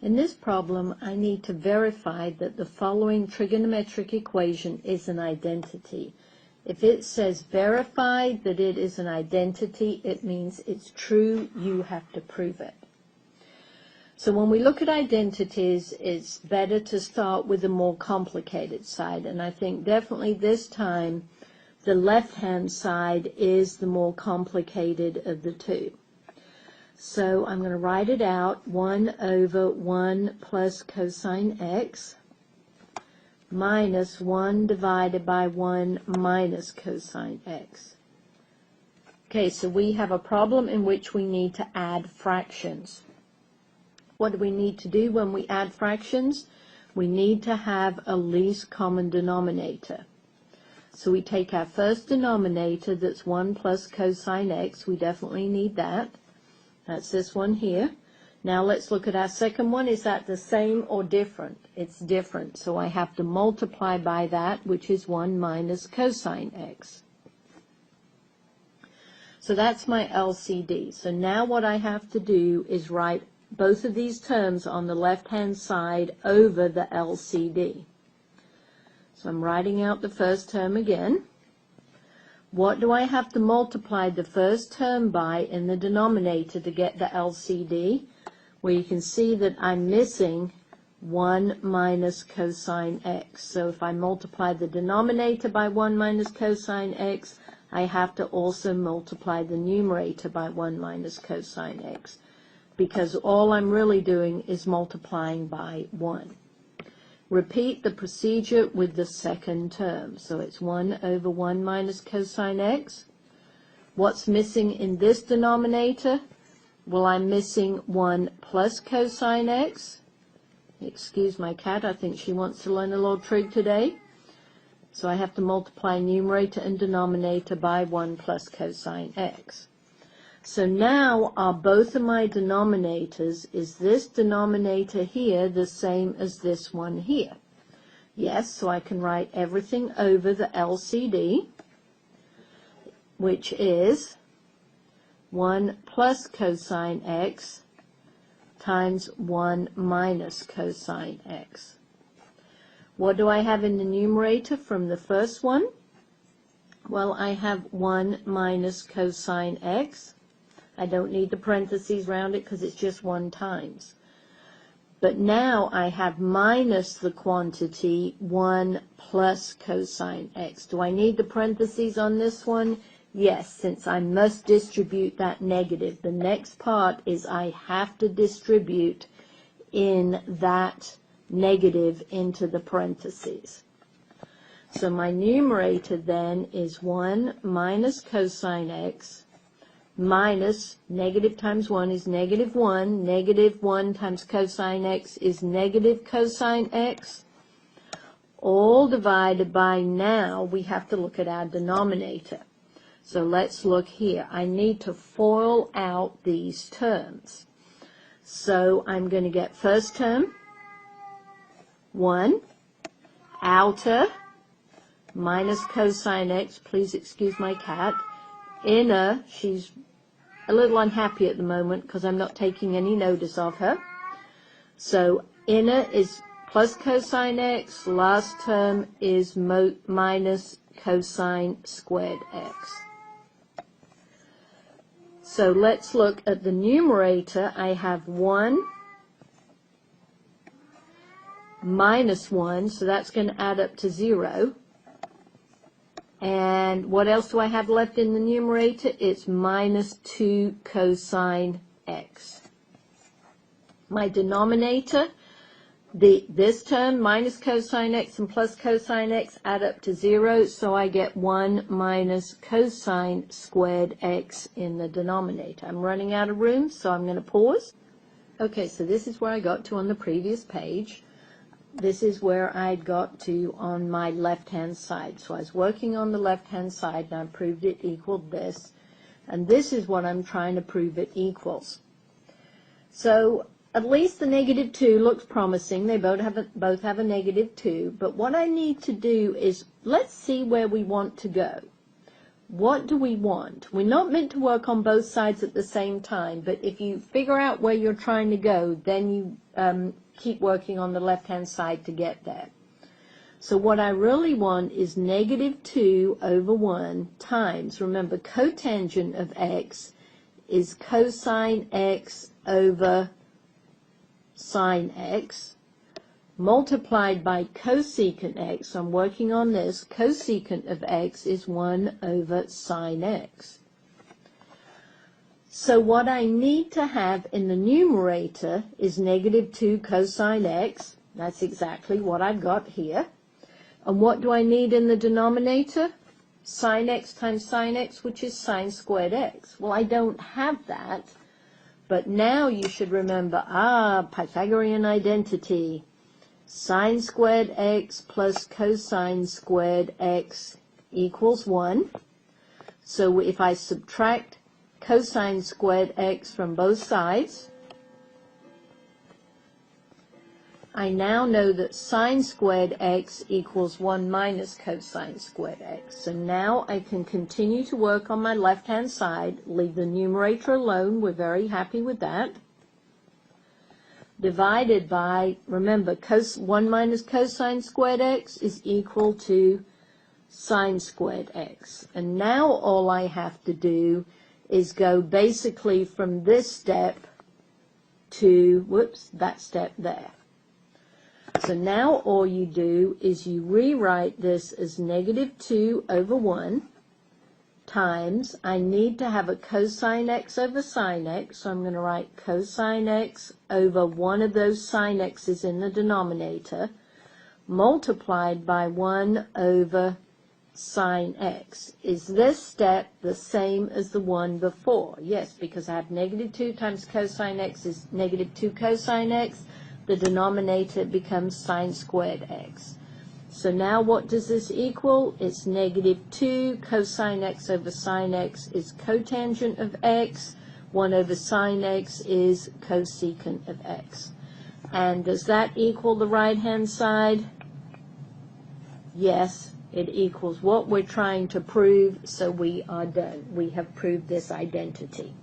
In this problem, I need to verify that the following trigonometric equation is an identity. If it says verify that it is an identity, it means it's true. You have to prove it. So when we look at identities, it's better to start with the more complicated side. And I think definitely this time, the left-hand side is the more complicated of the two. So I'm going to write it out, 1 over 1 plus cosine x minus 1 divided by 1 minus cosine x. Okay, so we have a problem in which we need to add fractions. What do we need to do when we add fractions? We need to have a least common denominator. So we take our first denominator, that's 1 plus cosine x. We definitely need that. That's this one here. Now let's look at our second one. Is that the same or different? It's different. So I have to multiply by that, which is 1 minus cosine x. So that's my LCD. So now what I have to do is write both of these terms on the left-hand side over the LCD. So I'm writing out the first term again. What do I have to multiply the first term by in the denominator to get the LCD? Well, you can see that I'm missing 1 minus cosine x. So if I multiply the denominator by 1 minus cosine x, I have to also multiply the numerator by 1 minus cosine x, because all I'm really doing is multiplying by 1. Repeat the procedure with the second term. So it's 1 over 1 minus cosine x. What's missing in this denominator? Well, I'm missing 1 plus cosine x. Excuse my cat, I think she wants to learn a little trig today. So I have to multiply numerator and denominator by 1 plus cosine x. So now are both of my denominators, is this denominator here the same as this one here? Yes, so I can write everything over the LCD, which is 1 plus cosine x times 1 minus cosine x. What do I have in the numerator from the first one? Well, I have 1 minus cosine x. I don't need the parentheses around it because it's just 1 times. But now I have minus the quantity 1 plus cosine x. Do I need the parentheses on this one? Yes, since I must distribute that negative. The next part is I have to distribute in that negative into the parentheses. So my numerator then is 1 minus cosine x minus negative times 1 is negative 1. Negative 1 times cosine x is negative cosine x. All divided by, now we have to look at our denominator. So let's look here. I need to FOIL out these terms. So I'm going to get first term, 1, outer, minus cosine x. Please excuse my cat. Inner, she's a little unhappy at the moment because I'm not taking any notice of her. So inner is plus cosine x, last term is minus cosine squared x. So let's look at the numerator. I have 1 minus 1, so that's going to add up to 0. And what else do I have left in the numerator? It's minus 2 cosine x. My denominator, this term, minus cosine x and plus cosine x, add up to 0, so I get 1 minus cosine squared x in the denominator. I'm running out of room, so I'm going to pause. Okay, so this is where I got to on the previous page. This is where I got to on my left-hand side. So I was working on the left-hand side, and I proved it equaled this. And this is what I'm trying to prove it equals. So at least the negative 2 looks promising. They both have a negative 2. But what I need to do is, let's see where we want to go. what do we want? We're not meant to work on both sides at the same time, but if you figure out where you're trying to go, then you keep working on the left-hand side to get there. So what I really want is negative 2 over 1 times, remember, cotangent of x is cosine x over sine x, multiplied by cosecant x. So I'm working on this. Cosecant of x is 1 over sine x. So what I need to have in the numerator is negative 2 cosine x. That's exactly what I've got here. And what do I need in the denominator? Sine x times sine x, which is sine squared x. Well, I don't have that, but now you should remember, Pythagorean identity. Sine squared x plus cosine squared x equals 1. So if I subtract cosine squared x from both sides, I now know that sine squared x equals 1 minus cosine squared x. So now I can continue to work on my left-hand side, leave the numerator alone, we're very happy with that, divided by, remember, 1 minus cosine squared x is equal to sine squared x. And now all I have to do is go basically from this step to, that step there. So now all you do is you rewrite this as negative 2 over 1 times, I need to have a cosine x over sine x, so I'm going to write cosine x over one of those sine x's in the denominator, multiplied by 1 over sine x. Is this step the same as the one before? Yes, because I have negative 2 times cosine x is negative 2 cosine x. The denominator becomes sine squared x. So now what does this equal? It's negative 2 cosine x over sine x is cotangent of x. 1 over sine x is cosecant of x. And does that equal the right-hand side? Yes, it equals what we're trying to prove, so we are done. We have proved this identity.